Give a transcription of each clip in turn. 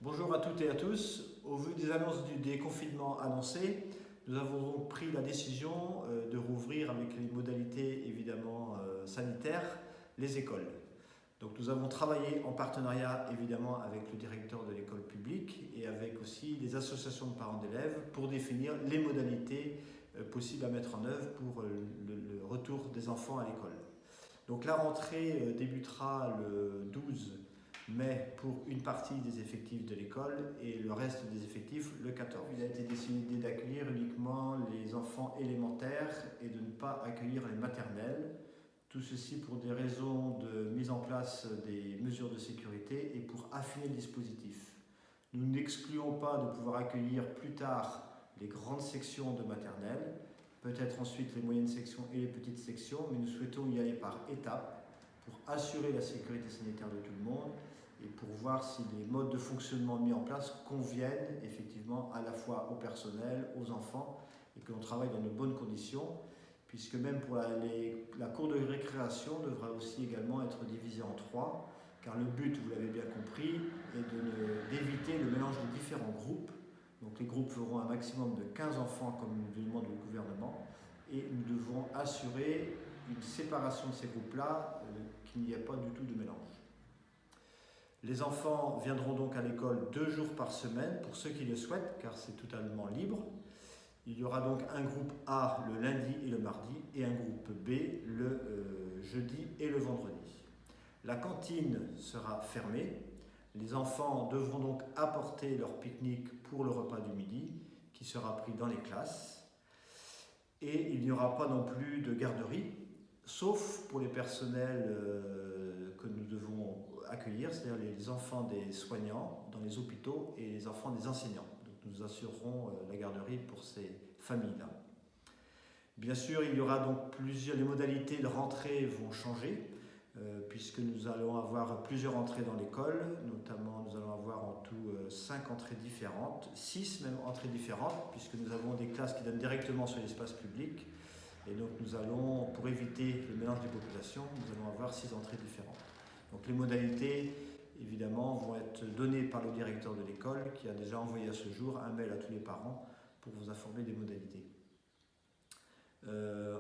Bonjour à toutes et à tous. Au vu des annonces du déconfinement annoncé, nous avons donc pris la décision de rouvrir avec les modalités évidemment sanitaires les écoles. Donc nous avons travaillé en partenariat évidemment avec le directeur de l'école publique et avec aussi les associations de parents d'élèves pour définir les modalités possibles à mettre en œuvre pour le retour des enfants à l'école. Donc la rentrée débutera le 12 mai pour une partie des effectifs de l'école et le reste des effectifs le 14. Il a été décidé d'accueillir uniquement les enfants élémentaires et de ne pas accueillir les maternelles. Tout ceci pour des raisons de mise en place des mesures de sécurité et pour affiner le dispositif. Nous n'excluons pas de pouvoir accueillir plus tard les grandes sections de maternelle, peut-être ensuite les moyennes sections et les petites sections, mais nous souhaitons y aller par étapes pour assurer la sécurité sanitaire de tout le monde et pour voir si les modes de fonctionnement mis en place conviennent effectivement à la fois au personnel, aux enfants et que l'on travaille dans de bonnes conditions, puisque même pour la cour de récréation devra aussi également être divisée en trois, car le but, vous l'avez bien compris, est d'éviter le mélange des différents groupes. Donc les groupes feront un maximum de 15 enfants comme nous le demande le gouvernement et nous devons assurer une séparation de ces groupes-là, qu'il n'y ait pas du tout de mélange. Les enfants viendront donc à l'école 2 jours par semaine pour ceux qui le souhaitent, car c'est totalement libre. Il y aura donc un groupe A le lundi et le mardi et un groupe B le jeudi et le vendredi. La cantine sera fermée. Les enfants devront donc apporter leur pique-nique pour le repas du midi qui sera pris dans les classes. Et il n'y aura pas non plus de garderie, sauf pour les personnels que nous devons accueillir, c'est-à-dire les enfants des soignants dans les hôpitaux et les enfants des enseignants. Donc nous assurerons la garderie pour ces familles-là. Bien sûr, il y aura donc les modalités de rentrée vont changer, puisque nous allons avoir plusieurs entrées dans l'école, notamment nous allons avoir en tout 5 entrées différentes, 6 même entrées différentes, puisque nous avons des classes qui donnent directement sur l'espace public, et donc nous allons, pour éviter le mélange des populations, nous allons avoir 6 entrées différentes. Donc les modalités, évidemment, vont être données par le directeur de l'école, qui a déjà envoyé à ce jour un mail à tous les parents pour vous informer des modalités.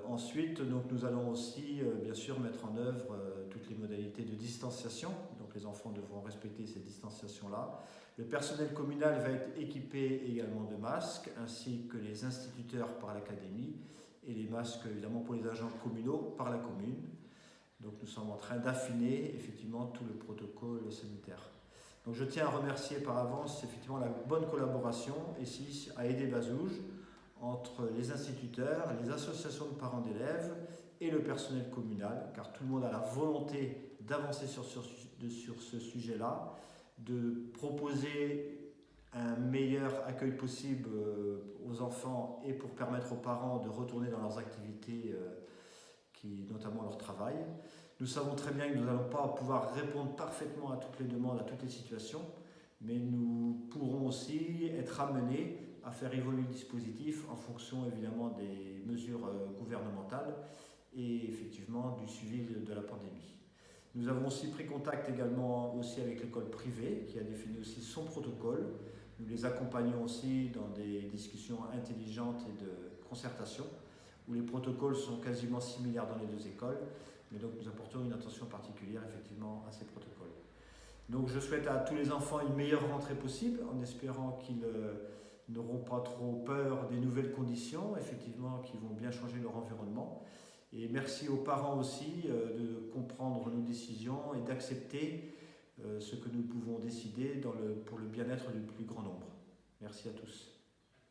Ensuite, donc, nous allons aussi bien sûr mettre en œuvre toutes les modalités de distanciation. Donc les enfants devront respecter ces distanciations-là. Le personnel communal va être équipé également de masques, ainsi que les instituteurs par l'académie et les masques évidemment pour les agents communaux par la commune. Donc nous sommes en train d'affiner effectivement tout le protocole sanitaire. Donc je tiens à remercier par avance effectivement la bonne collaboration ici à Aidé Bazouge entre les instituteurs, les associations de parents d'élèves et le personnel communal, car tout le monde a la volonté d'avancer sur ce sujet-là, de proposer un meilleur accueil possible aux enfants et pour permettre aux parents de retourner dans leurs activités, notamment leur travail. Nous savons très bien que nous n'allons pas pouvoir répondre parfaitement à toutes les demandes, à toutes les situations, mais nous pourrons aussi être amenés à faire évoluer le dispositif en fonction évidemment des mesures gouvernementales et effectivement du suivi de la pandémie. Nous avons aussi pris contact également aussi avec l'école privée qui a défini aussi son protocole. Nous les accompagnons aussi dans des discussions intelligentes et de concertation où les protocoles sont quasiment similaires dans les deux écoles, mais donc nous apportons une attention particulière effectivement à ces protocoles. Donc je souhaite à tous les enfants une meilleure rentrée possible, en espérant qu'ils n'auront pas trop peur des nouvelles conditions, effectivement, qui vont bien changer leur environnement. Et merci aux parents aussi de comprendre nos décisions et d'accepter ce que nous pouvons décider pour le bien-être du plus grand nombre. Merci à tous.